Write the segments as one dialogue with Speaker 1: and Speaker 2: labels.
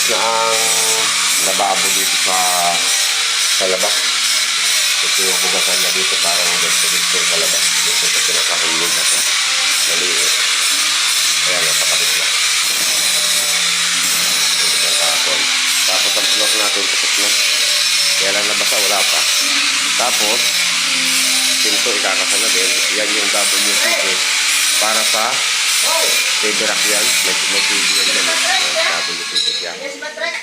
Speaker 1: na ang lababo dito sa labas. Ito yung hugasan na dito parang dito sa labas. Dito sa pinakahulog na ito. Maliit. Kaya napakabit na. Ito yung kahapon. Tapos ang floor natin tapos na. Kaya lang nabasa, wala pa. Tapos, pinto ikakasa na din. Yan yung WPK para sa TV rack yan. May TV yan dyan. WPK yan.
Speaker 2: Yes, Patrick.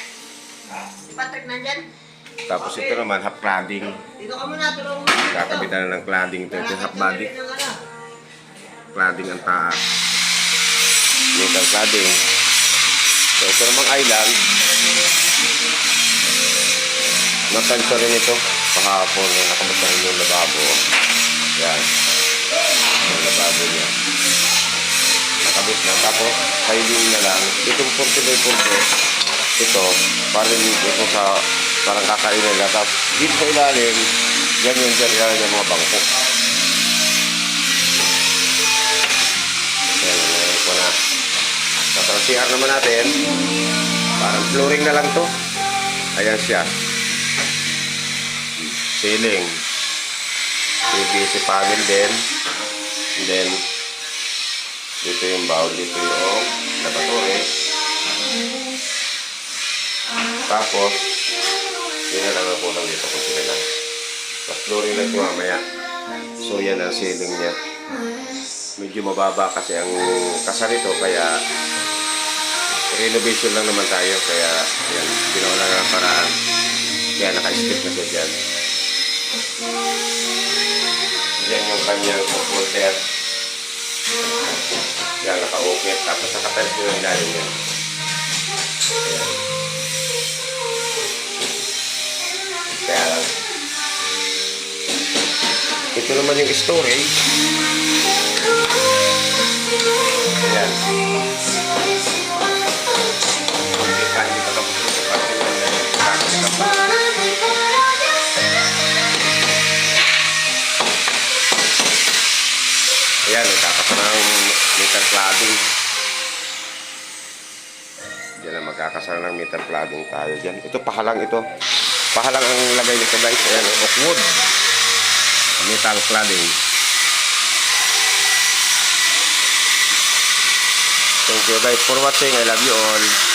Speaker 2: Patrick nandyan.
Speaker 1: Tapos ito naman, half cladding.
Speaker 2: Dito ka muna, tulong mo.
Speaker 1: Kakabitan na ng cladding ito. Ito yung half body. Cladding ang taas. Metal cladding. So ito namang island. Natansa rin ito. Kahapon na nakabatahin yung lababo. Yan. Yung lababo niya. Nakabit na. Tapos, hiding na lang. Itong 40 by 40. Ito, parang ito sa parang kakainin na. Tapos, dito sa ilalim, yan yung dyan yung mga bangko. Yan, ngayon ko na. Tapos, ang CR naman natin, parang flooring na lang to. Ayan siya. Ceiling. PVC panel din. And then, dito yung bowl, dito yung lavatory. Tapos, yun na lang ang kulang dito kung sila lang. Tapos flooring lang ito mamaya. So, yan ang ceiling niya. Medyo mababa kasi ang kasar ito, kaya renovation lang naman tayo. Kaya, yan, ginawa lang ang paraan. Kaya naka-skip na siya dyan. Yan yung kanyang supporter. Yan, naka-ukit. Tapos naka-tiles yung ilalim yan. Ayan. Kaya lang. Ito naman yung storage. Ayan. Hindi pa tapos ito. Kasi yung ayan, magkakasama ng metal cladding. Diyan ang magkakasama ng metal cladding tayo dyan. Ito, pahalang ito. Pahalang ang lagay nito guys. Ayan, oakwood. Metal cladding. Thank you guys for watching. I love you all.